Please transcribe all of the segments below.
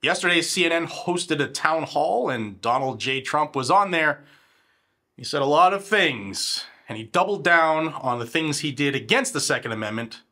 Yesterday, CNN hosted a town hall and Donald J. Trump was on there. He said a lot of things, and he doubled down on the things he did against the Second Amendment,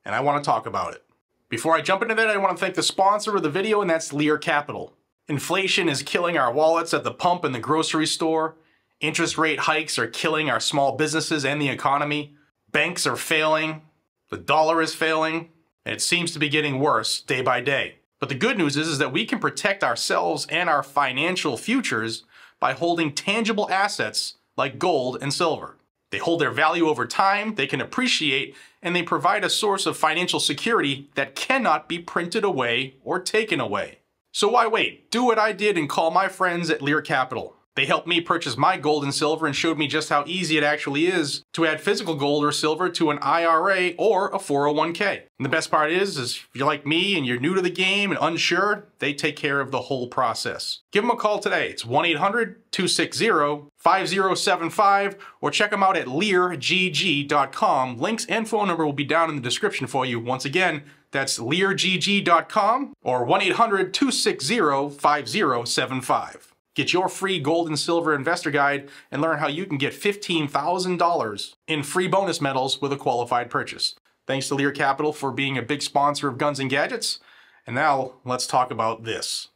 and I want to talk about it. Before I jump into that, I want to thank the sponsor of the video, and that's Lear Capital. Inflation is killing our wallets at the pump and the grocery store. Interest rate hikes are killing our small businesses and the economy. Banks are failing. The dollar is failing. And it seems to be getting worse day by day. But the good news is that we can protect ourselves and our financial futures by holding tangible assets like gold and silver. They hold their value over time, they can appreciate, and they provide a source of financial security that cannot be printed away or taken away. So why wait? Do what I did and call my friends at Lear Capital. They helped me purchase my gold and silver and showed me just how easy it actually is to add physical gold or silver to an IRA or a 401k. And the best part is if you're like me and you're new to the game and unsure, they take care of the whole process. Give them a call today. It's 1-800-260-5075 or check them out at leargg.com. Links and phone number will be down in the description for you. Once again, that's leargg.com or 1-800-260-5075. Get your free gold and silver investor guide and learn how you can get $15,000 in free bonus medals with a qualified purchase. Thanks to Lear Capital for being a big sponsor of Guns and Gadgets. And now let's talk about this.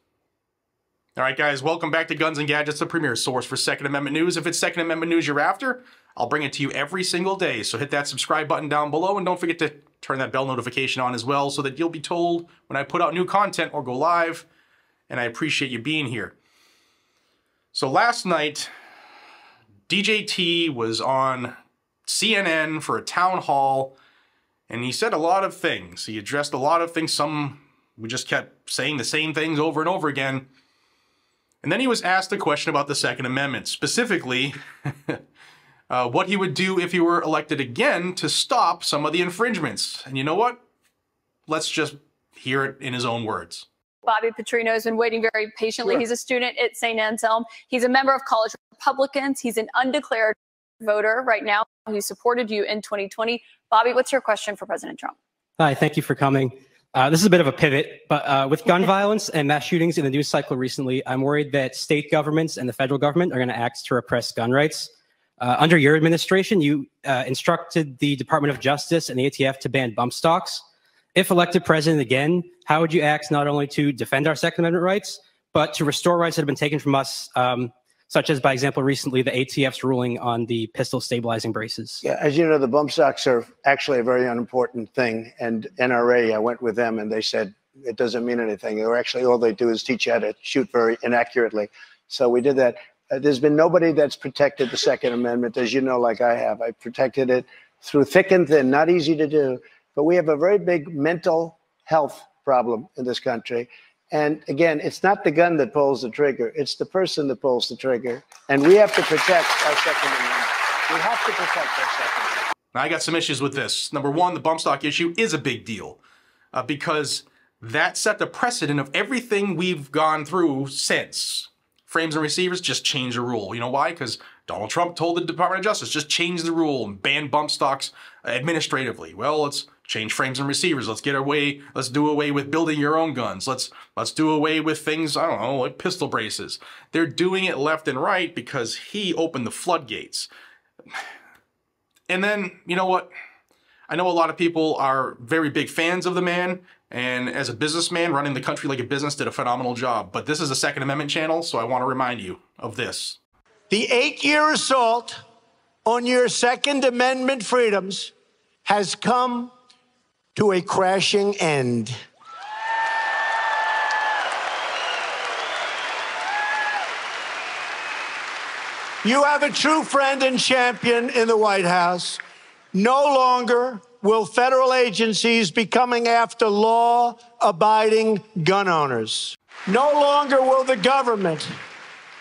All right, guys, welcome back to Guns and Gadgets, the premier source for Second Amendment news. If it's Second Amendment news you're after, I'll bring it to you every single day. So hit that subscribe button down below and don't forget to turn that bell notification on as well so that you'll be told when I put out new content or go live. And I appreciate you being here. So last night, DJT was on CNN for a town hall, and he said a lot of things. He addressed a lot of things. Some, we just kept saying the same things over and over again. And then he was asked a question about the Second Amendment, specifically what he would do if he were elected again to stop some of the infringements. And you know what? Let's just hear it in his own words. Bobby Petrino has been waiting very patiently. Sure. He's a student at St. Anselm. He's a member of College Republicans. He's an undeclared voter right now who supported you in 2020. Bobby, what's your question for President Trump? Hi, thank you for coming. This is a bit of a pivot, but with gun violence and mass shootings in the news cycle recently, I'm worried that state governments and the federal government are going to act to repress gun rights. Under your administration, you instructed the Department of Justice and the ATF to ban bump stocks. If elected president again, how would you act not only to defend our Second Amendment rights, but to restore rights that have been taken from us, such as, by example, recently the ATF's ruling on the pistol stabilizing braces? Yeah, as you know, the bump stocks are actually a very unimportant thing. And NRA, I went with them and they said it doesn't mean anything. They're actually, all they do is teach you how to shoot very inaccurately. So we did that. There's been nobody that's protected the Second Amendment, as you know, like I have. I protected it through thick and thin, not easy to do. But we have a very big mental health problem in this country. And again, it's not the gun that pulls the trigger. It's the person that pulls the trigger. And we have to protect our Second Amendment. We have to protect our Second Amendment. Now, I got some issues with this. Number one, the bump stock issue is a big deal because that set the precedent of everything we've gone through since. Frames and receivers just changed the rule. You know why? Because Donald Trump told the Department of Justice, just change the rule and ban bump stocks administratively. Well, let's change frames and receivers. Let's do away with building your own guns. Let's do away with things, I don't know, like pistol braces. They're doing it left and right because he opened the floodgates. And then, you know what? I know a lot of people are very big fans of the man, and as a businessman running the country like a business did a phenomenal job. But this is a Second Amendment channel, so I want to remind you of this. The 8-year assault on your Second Amendment freedoms has come to a crashing end. You have a true friend and champion in the White House. No longer will federal agencies be coming after law-abiding gun owners. No longer will the government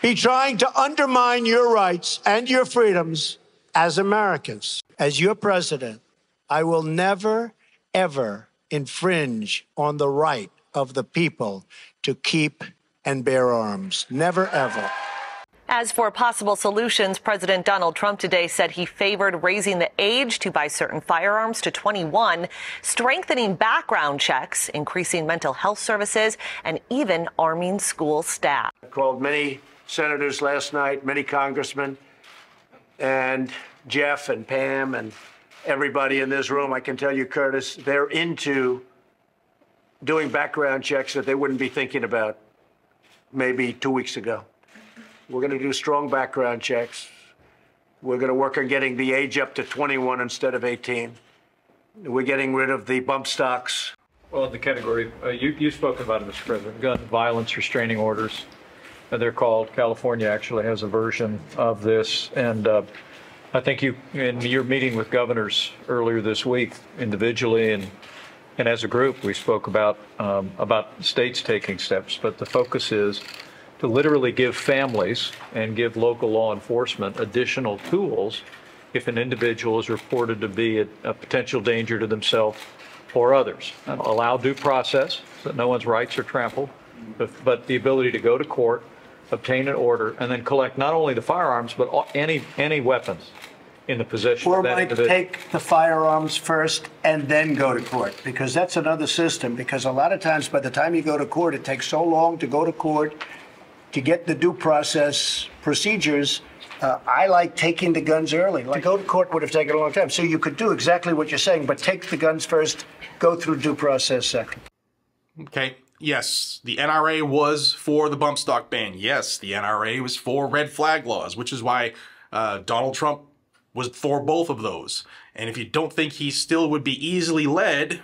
be trying to undermine your rights and your freedoms as Americans. As your president, I will never, ever infringe on the right of the people to keep and bear arms. Never, ever. As for possible solutions, President Donald Trump today said he favored raising the age to buy certain firearms to 21, strengthening background checks, increasing mental health services, and even arming school staff. I called many senators last night, many congressmen, and Jeff and Pam and everybody in this room. I can tell you, Curtis, they're into doing background checks that they wouldn't be thinking about maybe 2 weeks ago. We're going to do strong background checks. We're going to work on getting the age up to 21 instead of 18. We're getting rid of the bump stocks. Well, in the category, you've spoken about it, Mr. President, gun violence restraining orders. They're called. California actually has a version of this. And I think you, in your meeting with governors earlier this week, individually and as a group, we spoke about states taking steps. But the focus is to literally give families and give local law enforcement additional tools if an individual is reported to be a potential danger to themselves or others. And allow due process so that no one's rights are trampled, but the ability to go to court, obtain an order, and then collect not only the firearms, but any weapons in the possession Or of that might individual. take the firearms first and then go to court, because that's another system. Because a lot of times, by the time you go to court, it takes so long to go to court to get the due process procedures. I like taking the guns early. To go to court would have taken a long time. So you could do exactly what you're saying, but take the guns first, go through due process second. Okay, yes, the NRA was for the bump stock ban. Yes, the NRA was for red flag laws, which is why Donald Trump was for both of those. And if you don't think he still would be easily led,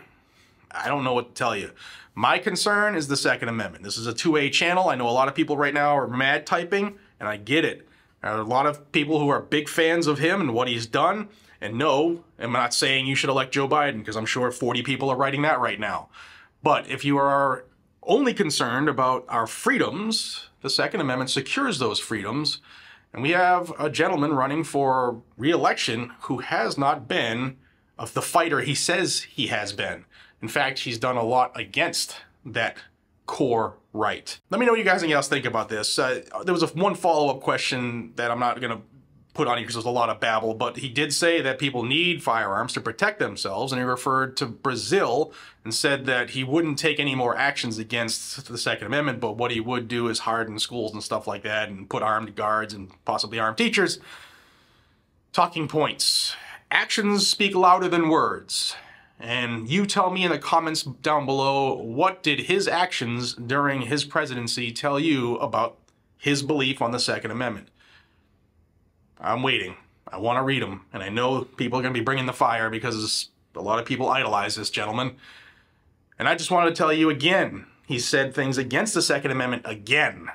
I don't know what to tell you. My concern is the Second Amendment. This is a 2A channel. I know a lot of people right now are mad typing, and I get it. There are a lot of people who are big fans of him and what he's done. And no, I'm not saying you should elect Joe Biden, because I'm sure 40 people are writing that right now. But if you are only concerned about our freedoms, the Second Amendment secures those freedoms. And we have a gentleman running for re-election who has not been the fighter he says he has been. In fact, he's done a lot against that core right. Let me know what you guys and gals think about this. There was one follow-up question that I'm not going to put on here because there's a lot of babble, but he did say that people need firearms to protect themselves, and he referred to Brazil and said that he wouldn't take any more actions against the Second Amendment, but what he would do is harden schools and stuff like that and put armed guards and possibly armed teachers. Talking points. Actions speak louder than words. And you tell me in the comments down below, what did his actions during his presidency tell you about his belief on the Second Amendment? I'm waiting. I want to read them. And I know people are going to be bringing the fire because a lot of people idolize this gentleman. And I just wanted to tell you again, he said things against the Second Amendment again.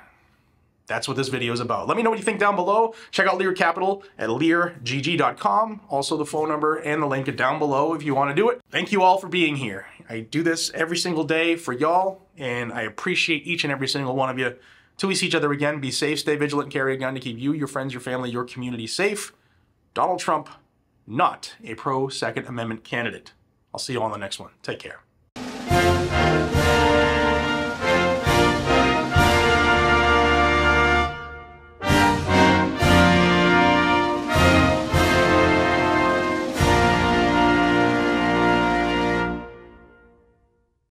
That's what this video is about. Let me know what you think down below. Check out Lear Capital at leargg.com. Also the phone number and the link are down below if you want to do it. Thank you all for being here. I do this every single day for y'all, and I appreciate each and every single one of you. Till we see each other again, be safe, stay vigilant, and carry a gun to keep you, your friends, your family, your community safe. Donald Trump, not a pro-Second Amendment candidate. I'll see you all on the next one. Take care.